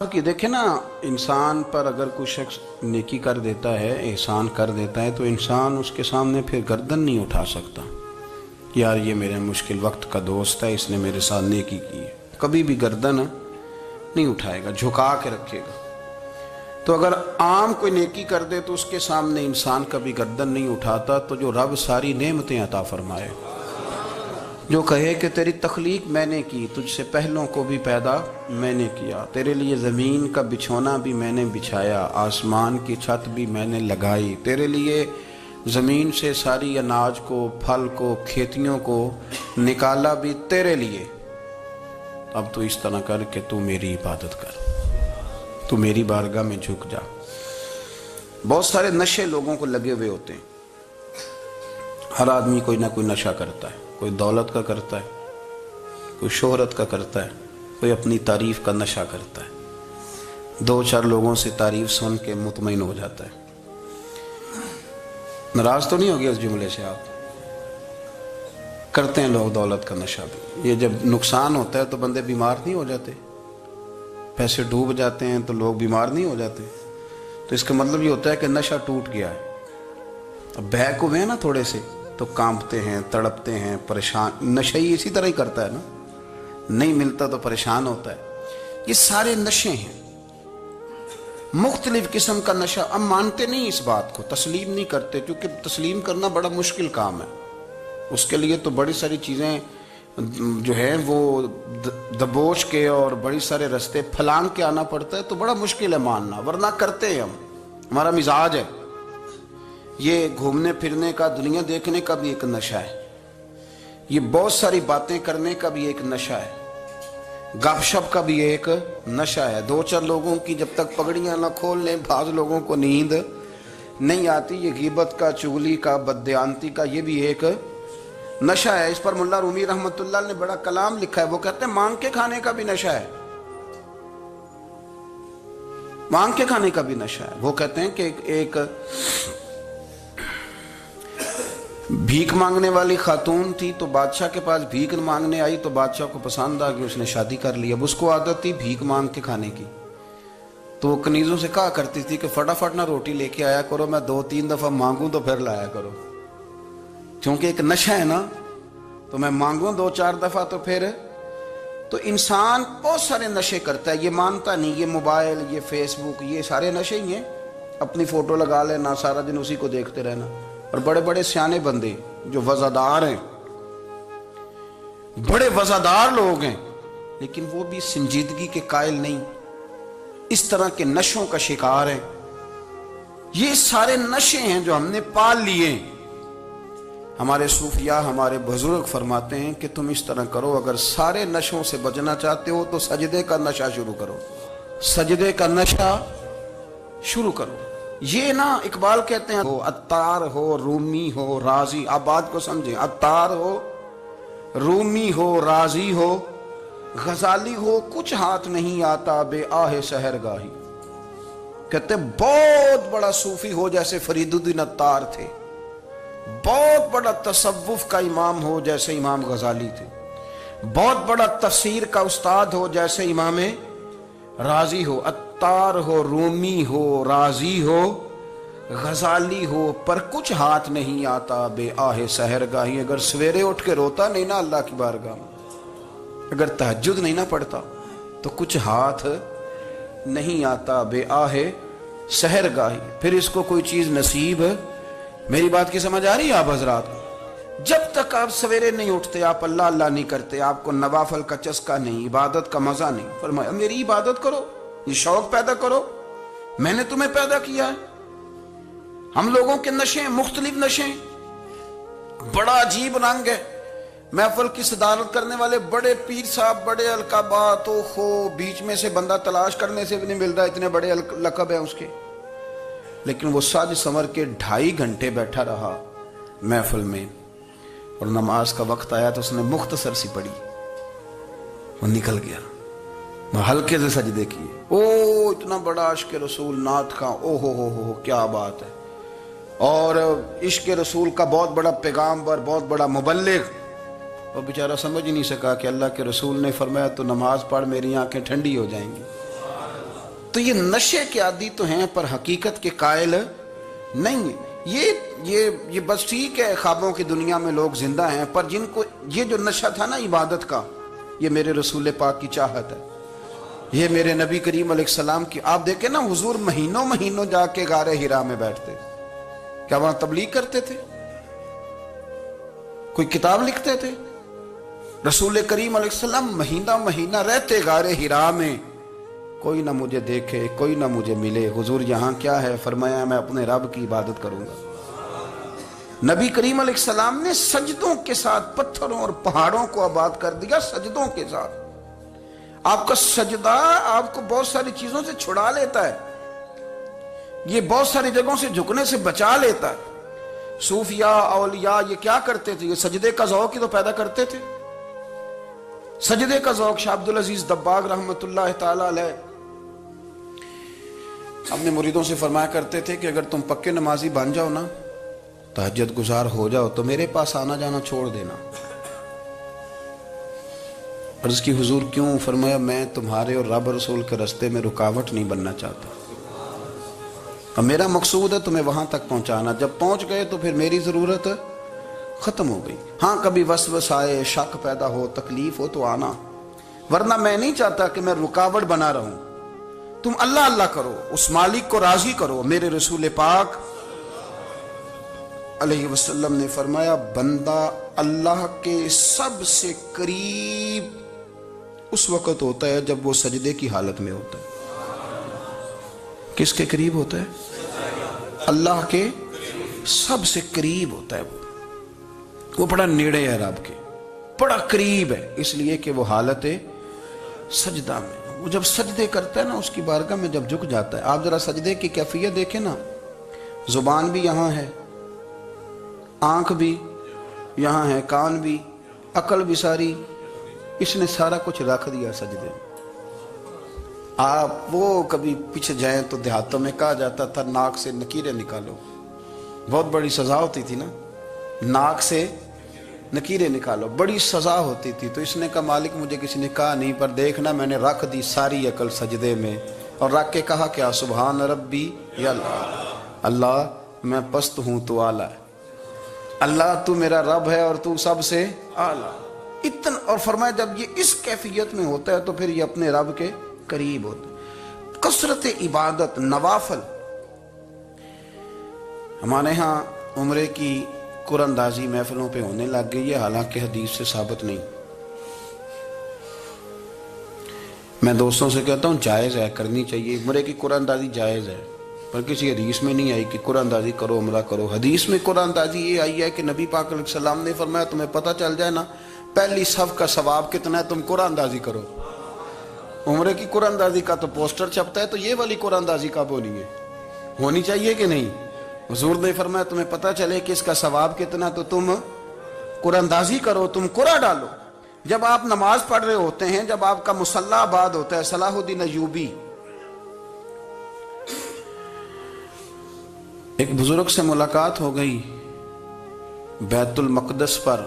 کہ دیکھیں نا، انسان پر اگر کوئی شخص نیکی کر دیتا ہے، احسان کر دیتا ہے، تو انسان اس کے سامنے پھر گردن نہیں اٹھا سکتا کہ یار یہ میرے مشکل وقت کا دوست ہے، اس نے میرے ساتھ نیکی کی ہے، کبھی بھی گردن نہیں اٹھائے گا، جھکا کے رکھے گا۔ تو اگر عام کوئی نیکی کر دے تو اس کے سامنے انسان کبھی گردن نہیں اٹھاتا، تو جو رب ساری نعمتیں عطا فرمائے، جو کہے کہ تیری تخلیق میں نے کی، تجھ سے پہلوں کو بھی پیدا میں نے کیا، تیرے لیے زمین کا بچھونا بھی میں نے بچھایا، آسمان کی چھت بھی میں نے لگائی، تیرے لیے زمین سے ساری اناج کو، پھل کو، کھیتیوں کو نکالا بھی تیرے لیے، اب تو اس طرح کر کہ تو میری عبادت کر، تو میری بارگاہ میں جھک جا۔ بہت سارے نشے لوگوں کو لگے ہوئے ہوتے ہیں، ہر آدمی کوئی نہ کوئی نشہ کرتا ہے، کوئی دولت کا کرتا ہے، کوئی شہرت کا کرتا ہے، کوئی اپنی تعریف کا نشہ کرتا ہے، دو چار لوگوں سے تعریف سن کے مطمئن ہو جاتا ہے۔ ناراض تو نہیں ہو گیا اس جملے سے؟ آپ کرتے ہیں لوگ دولت کا نشہ بھی، یہ جب نقصان ہوتا ہے تو بندے بیمار نہیں ہو جاتے؟ پیسے ڈوب جاتے ہیں تو لوگ بیمار نہیں ہو جاتے؟ تو اس کا مطلب یہ ہوتا ہے کہ نشہ ٹوٹ گیا ہے۔ اب بہک ہوئے ہیں نا تھوڑے سے تو کانپتے ہیں، تڑپتے ہیں، پریشان۔ نشئی اسی طرح ہی کرتا ہے نا، نہیں ملتا تو پریشان ہوتا ہے۔ یہ سارے نشے ہیں، مختلف قسم کا نشہ۔ ہم مانتے نہیں اس بات کو، تسلیم نہیں کرتے، کیونکہ تسلیم کرنا بڑا مشکل کام ہے۔ اس کے لیے تو بڑی ساری چیزیں جو ہیں وہ دبوچ کے اور بڑی سارے رستے پھلانگ کے آنا پڑتا ہے، تو بڑا مشکل ہے ماننا، ورنہ کرتے ہیں ہم، ہمارا مزاج ہے۔ یہ گھومنے پھرنے کا، دنیا دیکھنے کا بھی ایک نشہ ہے، یہ بہت ساری باتیں کرنے کا بھی ایک نشہ ہے، گپ شپ کا بھی ایک نشہ ہے۔ دو چار لوگوں کی جب تک پگڑیاں نہ کھول لیں، بعض لوگوں کو نیند نہیں آتی۔ یہ غیبت کا، چغلی کا، بددیانتی کا، یہ بھی ایک نشہ ہے۔ اس پر ملا رومی رحمۃ اللہ نے بڑا کلام لکھا ہے، وہ کہتے ہیں مانگ کے کھانے کا بھی نشہ ہے، مانگ کے کھانے کا بھی نشہ ہے۔ وہ کہتے ہیں کہ ایک بھیک مانگنے والی خاتون تھی، تو بادشاہ کے پاس بھیک مانگنے آئی، تو بادشاہ کو پسند آ گئی، اس نے شادی کر لی۔ اب اس کو عادت تھی بھیک مانگ کے کھانے کی، تو وہ کنیزوں سے کہا کرتی تھی کہ فٹافٹ نہ روٹی لے کے آیا کرو، میں 2-3 دفعہ مانگوں تو پھر لایا کرو، کیونکہ ایک نشہ ہے نا، تو میں مانگوں 2-4 دفعہ تو پھر۔ تو انسان بہت سارے نشے کرتا ہے، یہ مانتا نہیں۔ یہ موبائل، یہ فیس بک، یہ سارے نشے ہی ہیں۔ اپنی فوٹو لگا لینا، سارا دن اسی کو دیکھتے رہنا۔ اور بڑے بڑے سیانے بندے جو وزادار ہیں، بڑے وزادار لوگ ہیں، لیکن وہ بھی سنجیدگی کے قائل نہیں، اس طرح کے نشوں کا شکار ہیں۔ یہ سارے نشے ہیں جو ہم نے پال لیے ہیں۔ ہمارے صوفیاء، ہمارے بزرگ فرماتے ہیں کہ تم اس طرح کرو، اگر سارے نشوں سے بچنا چاہتے ہو تو سجدے کا نشہ شروع کرو، سجدے کا نشہ شروع کرو۔ یہ نا اقبال کہتے ہیں، عطار ہو، رومی ہو، رازی، آپ بات کو سمجھیں، عطار ہو، رومی ہو، رازی ہو، غزالی ہو، کچھ ہاتھ نہیں آتا بے آہ سحر گاہی۔ کہتے ہیں بہت بڑا صوفی ہو جیسے فرید الدین عطار تھے، بہت بڑا تصوف کا امام ہو جیسے امام غزالی تھے، بہت بڑا تفسیر کا استاد ہو جیسے امام رازی ہو، عطار ہو، رومی ہو، رازی ہو، غزالی ہو، پر کچھ ہاتھ نہیں آتا بے آہ سحر گاہی۔ اگر سویرے اٹھ کے روتا نہیں نا اللہ کی بارگاہ میں، اگر تہجد نہیں نہ پڑھتا، تو کچھ ہاتھ نہیں آتا بے آہ سحر گاہی۔ پھر اس کو کوئی چیز نصیب، میری بات کی سمجھ آ رہی ہے آپ حضرات؟ جب تک آپ سویرے نہیں اٹھتے، آپ اللہ اللہ نہیں کرتے، آپ کو نوافل کا چسکا نہیں، عبادت کا مزہ نہیں، فرمایا میری عبادت کرو، یہ شوق پیدا کرو، میں نے تمہیں پیدا کیا ہے۔ ہم لوگوں کے نشے، مختلف نشے، بڑا عجیب رنگ ہے۔ محفل کی صدارت کرنے والے بڑے پیر صاحب، بڑے القابات، بیچ میں سے بندہ تلاش کرنے سے بھی نہیں مل رہا، اتنے بڑے لقب ہیں اس کے، لیکن وہ سج سنور کے 2.5 گھنٹے بیٹھا رہا محفل میں، اور نماز کا وقت آیا تو اس نے مختصر سی پڑھی، وہ نکل گیا، وہ ہلکے سے سجدے کیے۔ اتنا بڑا عشق رسول، نعت خواں، ہو کیا بات ہے، اور عشق رسول کا بہت بڑا پیغامبر، بہت بڑا مبلغ، وہ بیچارہ سمجھ ہی نہیں سکا کہ اللہ کے رسول نے فرمایا تو نماز پڑھ میری آنکھیں ٹھنڈی ہو جائیں گی۔ تو یہ نشے کے عادی تو ہیں پر حقیقت کے قائل نہیں ہیں. یہ بس ٹھیک ہے خوابوں کی دنیا میں لوگ زندہ ہیں، پر جن کو یہ جو نشہ تھا نا عبادت کا، یہ میرے رسول پاک کی چاہت ہے، یہ میرے نبی کریم علیہ السلام کی. آپ دیکھیں نا حضور مہینوں جا کے غار حرا میں بیٹھتے، کیا وہاں تبلیغ کرتے تھے؟ کوئی کتاب لکھتے تھے؟ رسول کریم علیہ السلام مہینہ رہتے غار حرا میں. کوئی نہ مجھے دیکھے، کوئی نہ مجھے ملے. حضور یہاں کیا ہے؟ فرمایا میں اپنے رب کی عبادت کروں گا. نبی کریم علیہ السلام نے سجدوں کے ساتھ پتھروں اور پہاڑوں کو آباد کر دیا، سجدوں کے ساتھ. آپ کا سجدہ آپ کو بہت ساری چیزوں سے چھڑا لیتا ہے، یہ بہت ساری جگہوں سے جھکنے سے بچا لیتا ہے. صوفیاء اولیاء یہ کیا کرتے تھے؟ یہ سجدے کا ذوق ہی تو پیدا کرتے تھے. سجدے کا ذوق. شاہ عبدالعزیز دباغ رحمت اللہ تعالی علیہ اپنے مریدوں سے فرمایا کرتے تھے کہ اگر تم پکے نمازی بن جاؤ نا، تہجد گزار ہو جاؤ، تو میرے پاس آنا جانا چھوڑ دینا. عرض کی حضور کیوں؟ فرمایا میں تمہارے اور رب رسول کے راستے میں رکاوٹ نہیں بننا چاہتا، اور میرا مقصود ہے تمہیں وہاں تک پہنچانا. جب پہنچ گئے تو پھر میری ضرورت ختم ہو گئی. ہاں کبھی وسوس آئے، شک پیدا ہو، تکلیف ہو تو آنا، ورنہ میں نہیں چاہتا کہ میں رکاوٹ بنا رہوں. تم اللہ اللہ کرو، اس مالک کو راضی کرو. میرے رسول پاک علیہ وسلم نے فرمایا بندہ اللہ کے سب سے قریب اس وقت ہوتا ہے جب وہ سجدے کی حالت میں ہوتا ہے. کس کے قریب ہوتا ہے؟ اللہ کے سب سے قریب ہوتا ہے. وہ بڑا نیڑے ہے رب کے، بڑا قریب ہے، اس لیے کہ وہ حالت سجدہ میں. وہ جب سجدے کرتا ہے نا، اس کی بارگاہ میں جب جھک جاتا ہے. آپ ذرا سجدے کی کیفیت دیکھیں نا، زبان بھی یہاں ہے، آنکھ بھی یہاں ہے، کان بھی، عقل بھی ساری، اس نے سارا کچھ رکھ دیا سجدے میں. آپ وہ کبھی پیچھے جائیں تو دیہاتوں میں کہا جاتا تھا ناک سے نکیریں نکالو. بہت بڑی سزا ہوتی تھی نا، ناک سے نکیریں نکالو، بڑی سزا ہوتی تھی. تو اس نے کہا مالک مجھے کسی نے کہا نہیں، پر دیکھنا میں نے رکھ دی ساری عقل سجدے میں، اور رکھ کے کہا کیا؟ سبحان ربی یا اللہ میں پست ہوں تو اعلیٰ ہے، اللہ تو میرا رب ہے اور تو سب سے اعلیٰ. اتنا. اور فرمایا جب یہ اس کیفیت میں ہوتا ہے تو پھر یہ اپنے رب کے قریب ہوتا ہے. کثرت عبادت، نوافل. ہمارے ہاں عمرے کی قرآن اندازی محفلوں پہ ہونے لگ گئی ہے، حالانکہ حدیث سے ثابت نہیں. میں دوستوں سے کہتا ہوں جائز ہے، کرنی چاہیے. عمرے کی قرآن اندازی جائز ہے، پر کسی حدیث میں نہیں آئی کہ قرآن اندازی کرو عمرہ کرو. حدیث میں قرآن اندازی یہ آئی ہے کہ نبی پاک علیہ السلام نے فرمایا تمہیں پتہ چل جائے نا پہلی صف کا ثواب کتنا ہے، تم قرآن اندازی کرو. عمرے کی قرآن اندازی کا تو پوسٹر چھپتا ہے، تو یہ والی قرآن اندازی کب ہونی ہے؟ ہونی چاہیے کہ نہیں؟ حضور نے فرمایا تمہیں پتہ چلے کہ اس کا ثواب کتنا، تو تم قرآن اندازی کرو، تم قرآن ڈالو. جب آپ نماز پڑھ رہے ہوتے ہیں، جب آپ کا مصلی آباد ہوتا ہے. صلاح الدین ایوبی ایک بزرگ سے ملاقات ہو گئی، بیت المقدس پر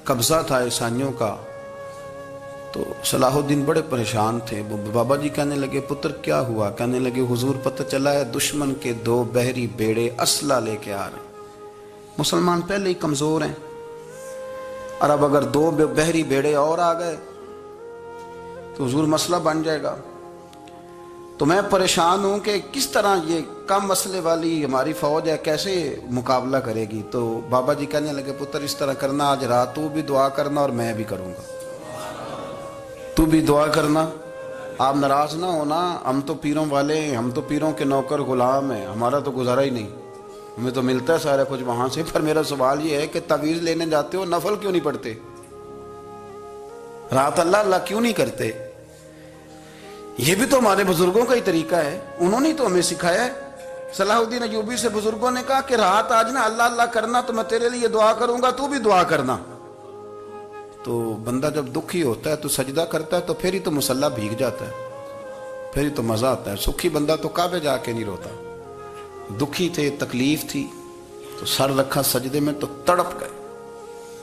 قبضہ تھا عیسائیوں کا. تو صلاح الدین بڑے پریشان تھے. وہ بابا جی کہنے لگے پتر کیا ہوا؟ کہنے لگے حضور پتہ چلا ہے دشمن کے 2 بحری بیڑے اسلحہ لے کے آ رہے ہیں. مسلمان پہلے ہی کمزور ہیں، اور اب اگر 2 بحری بیڑے اور آ گئے تو حضور مسئلہ بن جائے گا. تو میں پریشان ہوں کہ کس طرح یہ کم مسئلے والی ہماری فوج ہے کیسے مقابلہ کرے گی. تو بابا جی کہنے لگے پتر اس طرح کرنا، آج رات تو بھی دعا کرنا اور میں بھی کروں گا، تو بھی دعا کرنا. آپ ناراض نہ ہونا، ہم تو پیروں والے ہیں، ہم تو پیروں کے نوکر غلام ہیں، ہمارا تو گزارا ہی نہیں، ہمیں تو ملتا ہے سارا کچھ وہاں سے. پر میرا سوال یہ ہے کہ تعویذ لینے جاتے ہو نفل کیوں نہیں پڑھتے؟ رات اللہ اللہ کیوں نہیں کرتے؟ یہ بھی تو ہمارے بزرگوں کا ہی طریقہ ہے، انہوں نے تو ہمیں سکھایا ہے. صلاح الدین ایوبی سے بزرگوں نے کہا کہ رات آج نا اللہ اللہ کرنا، تو میں تیرے لیے دعا کروں گا، تو بھی دعا کرنا. تو بندہ جب دکھی ہوتا ہے تو سجدہ کرتا ہے، تو پھر ہی تو مصلی بھیگ جاتا ہے، پھر ہی تو مزہ آتا ہے. سکھی بندہ تو کعبے جا کے نہیں روتا. دکھی تھے، تکلیف تھی، تو سر رکھا سجدے میں تو تڑپ گئے.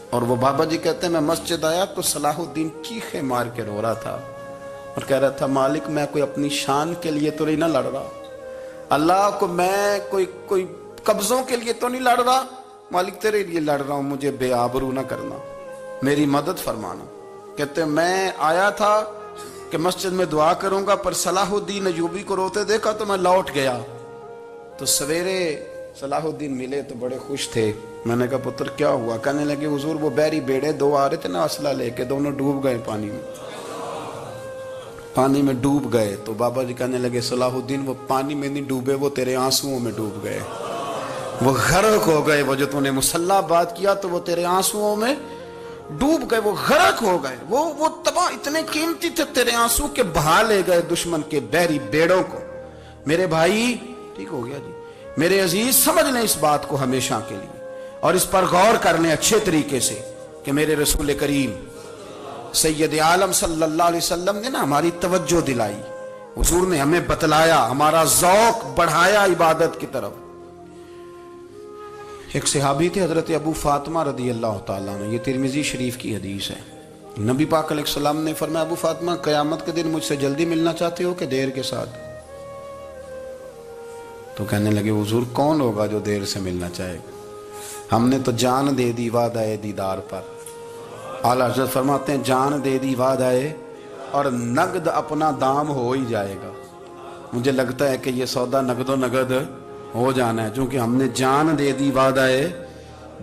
اور وہ بابا جی کہتے ہیں میں مسجد آیا تو صلاح الدین چیخے مار کے رو رہا تھا. اور کہہ رہا تھا مالک میں کوئی اپنی شان کے لیے تو نہیں نہ لڑ رہا، اللہ کو میں کوئی قبضوں کے لیے تو نہیں لڑ رہا، مالک تیرے لیے لڑ رہا ہوں، مجھے بے آبرو نہ کرنا، میری مدد فرمانا۔ کہتے میں آیا تھا کہ مسجد میں دعا کروں گا، پر صلاح الدین ایوبی کو روتے دیکھا تو میں لوٹ گیا۔ تو سویرے صلاح الدین ملے تو بڑے خوش تھے۔ میں نے کہا پتر کیا ہوا؟ کہنے لگے حضور وہ بحری بیڑے دو آ رہے تھے نا اسلحہ لے کے، دونوں ڈوب گئے پانی میں ڈوب گئے۔ تو بابا جی کہنے لگے صلاح الدین وہ پانی میں نہیں ڈوبے، وہ تیرے آنسوؤں میں ڈوب گئے، وہ غرق ہو گئے، وہ جو تو نے مسلح بات کیا تو وہ تیرے آنسوؤں میں ڈوب گئے، وہ غرق ہو گئے، وہ تباہ، اتنے قیمتی تھے تیرے آنسو کے بہا لے گئے دشمن کے بحری بیڑوں کو۔ میرے بھائی ٹھیک ہو گیا جی، میرے عزیز سمجھ لیں اس بات کو ہمیشہ کے لیے، اور اس پر غور کر لیں اچھے طریقے سے کہ میرے رسول کریم سید عالم صلی اللہ علیہ وسلم نے نا ہماری توجہ دلائی، حضور نے ہمیں بتلایا، ہمارا ذوق بڑھایا عبادت کی طرف۔ ایک صحابی تھے حضرت ابو فاطمہ رضی اللہ تعالیٰ عنہ، یہ ترمذی شریف کی حدیث ہے۔ نبی پاک علیہ السلام نے فرمایا ابو فاطمہ قیامت کے دن مجھ سے جلدی ملنا چاہتے ہو کہ دیر کے ساتھ؟ تو کہنے لگے حضور کون ہوگا جو دیر سے ملنا چاہے گا، ہم نے تو جان دے دی وعدہ دیدار پر۔ اعلیٰ حضرت فرماتے ہیں جان دے دی وعدہ اور نقد اپنا دام ہو ہی جائے گا۔ مجھے لگتا ہے کہ یہ سودا نقد و نقد ہو جانا ہے، چونکہ ہم نے جان دے دی وعدہ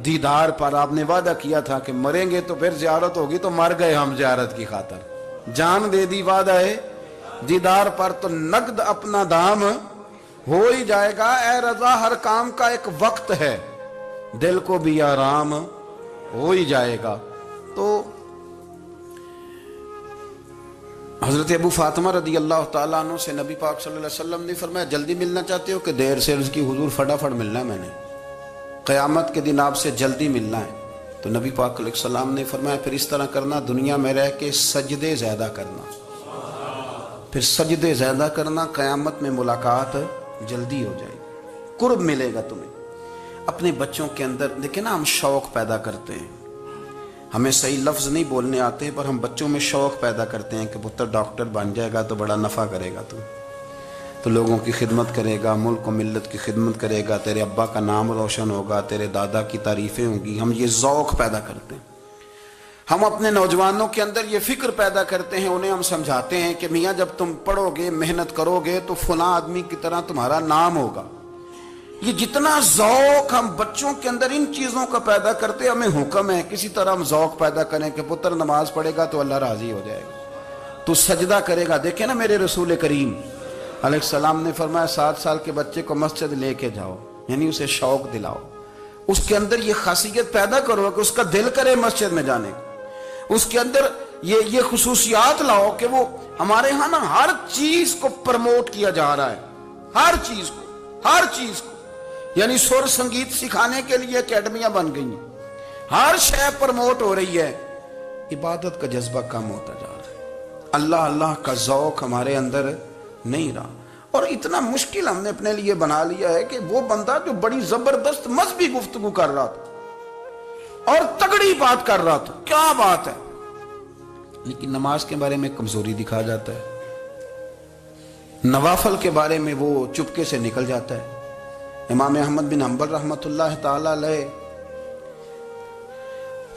دیدار پر۔ آپ نے وعدہ کیا تھا کہ مریں گے تو پھر زیارت ہوگی، تو مر گئے ہم زیارت کی خاطر۔ جان دے دی وعدہ دیدار پر، تو نقد اپنا دام ہو ہی جائے گا۔ اے رضا ہر کام کا ایک وقت ہے، دل کو بھی آرام ہو ہی جائے گا۔ تو حضرت ابو فاطمہ رضی اللہ تعالیٰ عنہ سے نبی پاک صلی اللہ علیہ وسلم نے فرمایا جلدی ملنا چاہتے ہو کہ دیر سے؟ عرض کی حضور فٹافٹ ملنا ہے، میں نے قیامت کے دن آپ سے جلدی ملنا ہے۔ تو نبی پاک علیہ السلام نے فرمایا پھر اس طرح کرنا، دنیا میں رہ کے سجدے زیادہ کرنا، پھر سجدے زیادہ کرنا، قیامت میں ملاقات جلدی ہو جائے گی، قرب ملے گا تمہیں۔ اپنے بچوں کے اندر دیکھیں نا، ہم شوق پیدا کرتے ہیں، ہمیں صحیح لفظ نہیں بولنے آتے پر ہم بچوں میں شوق پیدا کرتے ہیں کہ پتر ڈاکٹر بن جائے گا تو بڑا نفع کرے گا، تو لوگوں کی خدمت کرے گا، ملک و ملت کی خدمت کرے گا، تیرے ابا کا نام روشن ہوگا، تیرے دادا کی تعریفیں ہوں گی۔ ہم یہ ذوق پیدا کرتے ہیں، ہم اپنے نوجوانوں کے اندر یہ فکر پیدا کرتے ہیں، انہیں ہم سمجھاتے ہیں کہ میاں جب تم پڑھو گے محنت کرو گے تو فلاں آدمی کی طرح تمہارا نام ہوگا۔ یہ جتنا ذوق ہم بچوں کے اندر ان چیزوں کا پیدا کرتے، ہمیں حکم ہے کسی طرح ہم ذوق پیدا کریں کہ پتر نماز پڑھے گا تو اللہ راضی ہو جائے گا، تو سجدہ کرے گا۔ دیکھیں نا میرے رسول کریم علیہ السلام نے فرمایا 7 سال کے بچے کو مسجد لے کے جاؤ، یعنی اسے شوق دلاؤ، اس کے اندر یہ خاصیت پیدا کرو کہ اس کا دل کرے مسجد میں جانے کا، اس کے اندر یہ خصوصیات لاؤ کہ وہ ہمارے ہاں نا ہر چیز کو پرموٹ کیا جا رہا ہے، ہر چیز کو، یعنی سر سنگیت سکھانے کے لیے اکیڈمیاں بن گئی ہیں، ہر شے پرموٹ ہو رہی ہے، عبادت کا جذبہ کم ہوتا جا رہا ہے، اللہ کا ذوق ہمارے اندر نہیں رہا۔ اور اتنا مشکل ہم نے اپنے لیے بنا لیا ہے کہ وہ بندہ جو بڑی زبردست مذہبی گفتگو کر رہا تھا اور تگڑی بات کر رہا تھا، کیا بات ہے، لیکن نماز کے بارے میں کمزوری دکھا جاتا ہے، نوافل کے بارے میں وہ چپکے سے نکل جاتا ہے۔ امام احمد بن حنبل رحمۃ اللہ تعالی علیہ،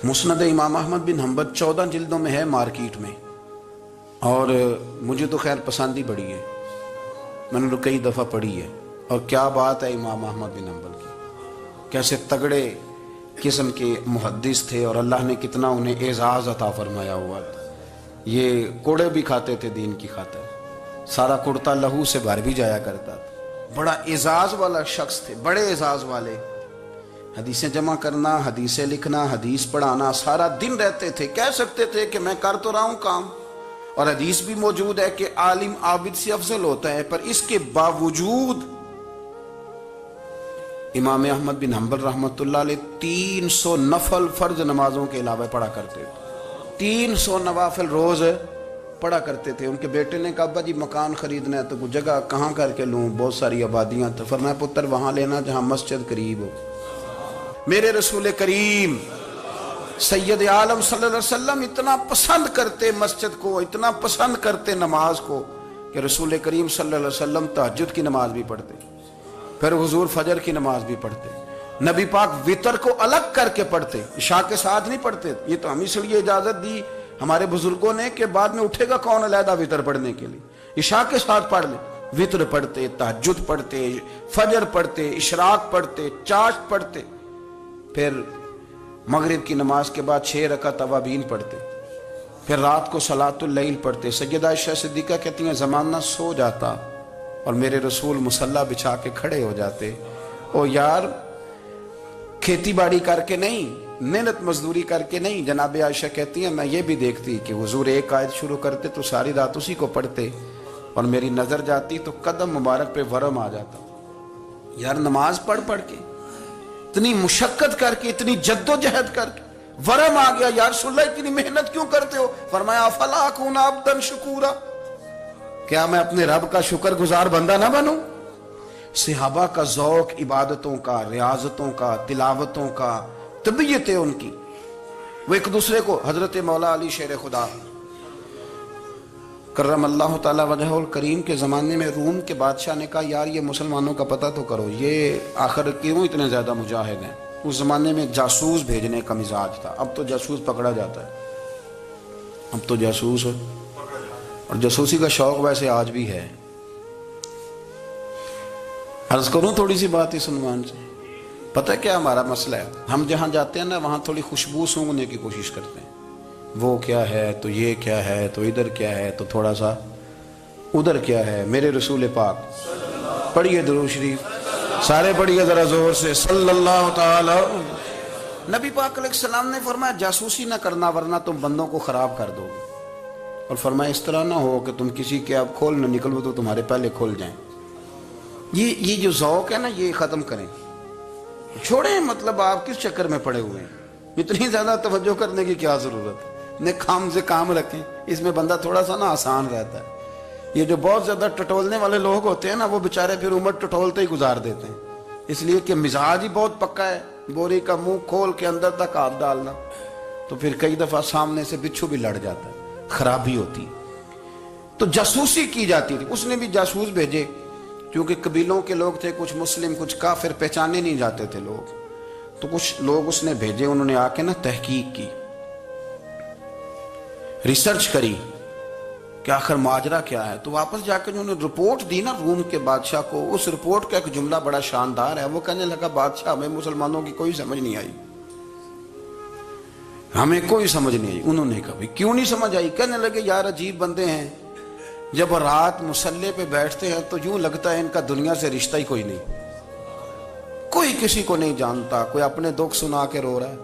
مسند امام احمد بن حنبل 14 جلدوں میں ہے مارکیٹ میں، اور مجھے تو خیر پسندی بڑی ہے، میں نے تو کئی دفعہ پڑھی ہے، اور کیا بات ہے امام احمد بن حنبل کی، کیسے تگڑے قسم کے محدث تھے، اور اللہ نے کتنا انہیں اعزاز عطا فرمایا ہوا تھا۔ یہ کوڑے بھی کھاتے تھے دین کی خاطر، سارا کرتا لہو سے بھر بھی جایا کرتا تھا، بڑا اعزاز والا شخص تھے، بڑے اعزاز والے، حدیثیں جمع کرنا، حدیثیں لکھنا، حدیث پڑھانا، سارا دن رہتے تھے، کہہ سکتے تھے کہ میں کر تو رہا ہوں کام، اور حدیث بھی موجود ہے کہ عالم عابد سے افضل ہوتا ہے، پر اس کے باوجود امام احمد بن حنبل رحمۃ اللہ علیہ 300 نفل فرض نمازوں کے علاوہ پڑھا کرتے تھے، 300 نوافل روز پڑھا کرتے تھے۔ ان کے بیٹے نے کہا ابا جی مکان خریدنا ہے تو کوئی جگہ کہاں کر کے لوں، بہت ساری آبادیاں، تو فرمایا پتر وہاں لینا جہاں مسجد قریب ہو۔ میرے رسول کریم سید عالم صلی اللہ علیہ وسلم اتنا پسند کرتے مسجد کو، اتنا پسند کرتے نماز کو کہ رسول کریم صلی اللہ علیہ وسلم تہجد کی نماز بھی پڑھتے، پھر حضور فجر کی نماز بھی پڑھتے، نبی پاک وتر کو الگ کر کے پڑھتے، عشاء کے ساتھ نہیں پڑھتے۔ یہ تو ہم اس لیے اجازت دی ہمارے بزرگوں نے کہ بعد میں اٹھے گا کون علیحدہ وتر پڑھنے کے لیے، عشاء کے ساتھ پڑھ لیں۔ وتر پڑھتے، تہجد پڑھتے، فجر پڑھتے، اشراق پڑھتے، چاشت پڑھتے، پھر مغرب کی نماز کے بعد 6 رکعت اوابین پڑھتے، پھر رات کو صلاۃ اللیل پڑھتے۔ سیدہ عائشہ صدیقہ کہتی ہیں زمانہ سو جاتا اور میرے رسول مصلی بچھا کے کھڑے ہو جاتے۔ او یار، کھیتی باڑی کر کے نہیں، محنت مزدوری کر کے نہیں، جناب عائشہ کہتی ہیں میں یہ بھی دیکھتی کہ حضور ایک آیت شروع کرتے تو ساری رات اسی کو پڑھتے، اور میری نظر جاتی تو قدم مبارک پہ ورم آ جاتا۔ یار نماز پڑھ پڑھ کے، اتنی مشقت کر کے، اتنی جد و جہد کر کے ورم آ گیا، یا رسول اللہ اتنی محنت کیوں کرتے ہو؟ فرمایا افلا اکون عبدا شکورا، کیا میں اپنے رب کا شکر گزار بندہ نہ بنوں؟ صحابہ کا ذوق عبادتوں کا، ریاضتوں کا، تلاوتوں کا، طبیعت ہے ان کی، وہ ایک دوسرے کو، حضرت مولا علی شیر خدا کرم اللہ تعالی وجہہ الکریم کے زمانے میں روم کے بادشاہ نے کہا یار یہ مسلمانوں کا پتہ تو کرو، یہ آخر کیوں اتنے زیادہ مجاہد ہیں؟ اس زمانے میں جاسوس بھیجنے کا مزاج تھا، اب تو جاسوس پکڑا جاتا ہے، اب تو جاسوس، اور جاسوسی کا شوق ویسے آج بھی ہے۔ عرض کروں تھوڑی سی بات اس عنوان سے، پتہ کیا ہمارا مسئلہ ہے؟ ہم جہاں جاتے ہیں نا وہاں تھوڑی خوشبو سونگھنے کی کوشش کرتے ہیں، وہ کیا ہے تو یہ کیا ہے تو ادھر کیا ہے تو تھوڑا سا ادھر کیا ہے۔ میرے رسول پاک پڑھیے درود شریف، سارے پڑھیے ذرا زور سے، صلی اللہ تعالی۔ نبی پاک علیہ السلام نے فرمایا جاسوسی نہ کرنا ورنہ تم بندوں کو خراب کر دو گے، اور فرمایا اس طرح نہ ہو کہ تم کسی کے اب کھول نہ نکلو تو تمہارے پہلے کھول جائیں۔ یہ جو ذوق ہے نا یہ ختم کریں، چھوڑیں، مطلب آپ کس چکر میں پڑے ہوئے ہیں؟ اتنی زیادہ توجہ کرنے کی کیا ضرورت ہے؟ نے کام سے کام رکھیں، اس میں بندہ تھوڑا سا نا آسان رہتا ہے۔ یہ جو بہت زیادہ ٹٹولنے والے لوگ ہوتے ہیں نا وہ بےچارے پھر عمر ٹٹولتے ہی گزار دیتے ہیں، اس لیے کہ مزاج ہی بہت پکا ہے، بوری کا منہ کھول کے اندر تک ہاتھ ڈالنا، تو پھر کئی دفعہ سامنے سے بچھو بھی لڑ جاتا ہے، خرابی ہوتی۔ تو جاسوسی کی جاتی تھی، اس نے بھی جاسوس بھیجے، کیونکہ قبیلوں کے لوگ تھے، کچھ مسلم کچھ کافر، پہچانے نہیں جاتے تھے لوگ، تو کچھ لوگ اس نے بھیجے، انہوں نے آ کے نا تحقیق کی، ریسرچ کری کہ آخر ماجرا کیا ہے، تو واپس جا کے انہوں نے رپورٹ دی نا روم کے بادشاہ کو۔ اس رپورٹ کا ایک جملہ بڑا شاندار ہے، وہ کہنے لگا بادشاہ ہمیں مسلمانوں کی کوئی سمجھ نہیں آئی، ہمیں کوئی سمجھ نہیں آئی۔ انہوں نے کہا کیوں نہیں سمجھ آئی؟ کہنے لگے یار عجیب بندے ہیں، جب رات مصلی پہ بیٹھتے ہیں تو یوں لگتا ہے ان کا دنیا سے رشتہ ہی کوئی نہیں، کوئی کسی کو نہیں جانتا، کوئی اپنے دکھ سنا کے رو رہا ہے،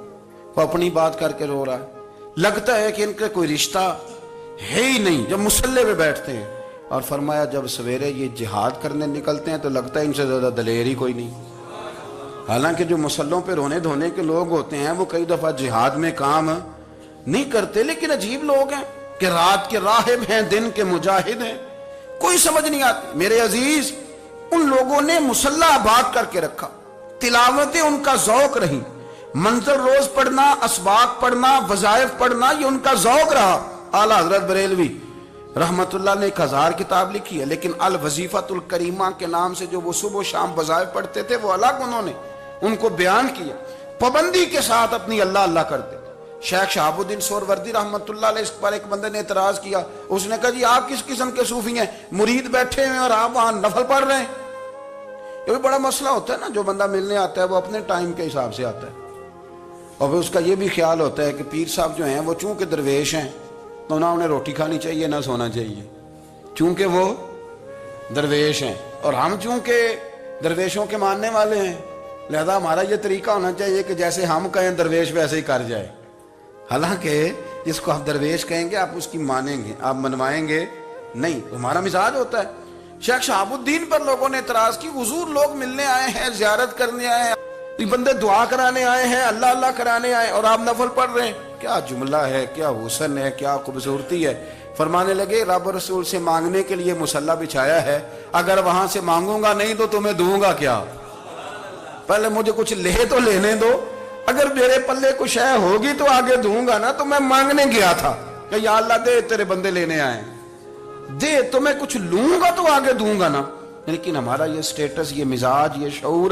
کوئی اپنی بات کر کے رو رہا ہے، لگتا ہے کہ ان کا کوئی رشتہ ہے ہی نہیں جب مصلی پہ بیٹھتے ہیں۔ اور فرمایا جب سویرے یہ جہاد کرنے نکلتے ہیں تو لگتا ہے ان سے زیادہ دلیر ہی کوئی نہیں، حالانکہ جو مصلوں پہ رونے دھونے کے لوگ ہوتے ہیں وہ کئی دفعہ جہاد میں کام نہیں کرتے، لیکن عجیب لوگ ہیں کہ رات کے راہب ہیں، دن کے مجاہد ہیں، کوئی سمجھ نہیں آتی۔ میرے عزیز، ان لوگوں نے مصلی آباد کر کے رکھا، تلاوتیں ان کا ذوق رہی، منظر روز پڑھنا، اسباق پڑھنا، وظائف پڑھنا، یہ ان کا ذوق رہا۔ اعلیٰ حضرت بریلوی رحمت اللہ نے 1000 کتاب لکھی ہے، لیکن الوظیفۃ الکریمہ کے نام سے جو وہ صبح و شام وظائف پڑھتے تھے وہ الگ انہوں نے ان کو بیان کیا، پابندی کے ساتھ اپنی اللہ اللہ کرتے تھے۔ شیخ شہاب الدین سہروردی رحمت اللہ علیہ، اس پر ایک بندے نے اعتراض کیا، اس نے کہا جی آپ کس قسم کے صوفی ہیں، مرید بیٹھے ہیں اور آپ وہاں نفل پڑھ رہے ہیں؟ یہ بھی بڑا مسئلہ ہوتا ہے نا، جو بندہ ملنے آتا ہے وہ اپنے ٹائم کے حساب سے آتا ہے، اور پھر اس کا یہ بھی خیال ہوتا ہے کہ پیر صاحب جو ہیں وہ چونکہ درویش ہیں تو نہ انہیں روٹی کھانی چاہیے نہ سونا چاہیے، چونکہ وہ درویش ہیں، اور ہم چونکہ درویشوں کے ماننے والے ہیں لہذا ہمارا یہ طریقہ ہونا چاہیے کہ جیسے ہم کہیں درویش ویسے ہی کر جائے۔ حالانکہ جس کو آپ درویش کہیں گے آپ اس کی مانیں گے، آپ منوائیں گے نہیں، ہمارا مزاج ہوتا ہے۔ شیخ شہاب الدین پر لوگوں نے اعتراض کی، حضور لوگ ملنے آئے ہیں، زیارت کرنے آئے ہیں، یہ بندے دعا کرانے آئے ہیں، اللہ اللہ کرانے آئے اور آپ نفل پڑھ رہے ہیں، کیا جملہ ہے، کیا حسن ہے، کیا خوبصورتی ہے۔ فرمانے لگے رب رسول سے مانگنے کے لیے مصلی بچھایا ہے، اگر وہاں سے مانگوں گا نہیں تو تمہیں دوں گا کیا؟ پہلے مجھے کچھ لے تو لینے دو، اگر میرے پلے کچھ ہے ہوگی تو آگے دوں گا نا. تو میں مانگنے گیا تھا کہ یا اللہ دے, تیرے بندے لینے آئے, دے تو میں کچھ لوں گا تو آگے دوں گا نا. لیکن ہمارا یہ سٹیٹس, یہ مزاج, یہ شعور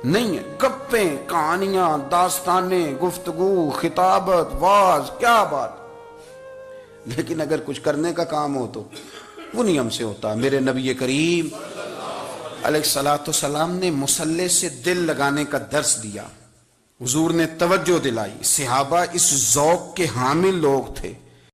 نہیں ہے. گپیں, کہانیاں, داستانیں, گفتگو, خطابت, واز, کیا بات. لیکن اگر کچھ کرنے کا کام ہو تو وہ نہیں ہم سے ہوتا. میرے نبی کریم علیہ الصلوۃ والسلام نے مصلی سے دل لگانے کا درس دیا. حضور نے توجہ دلائی. صحابہ اس ذوق کے حامل لوگ تھے.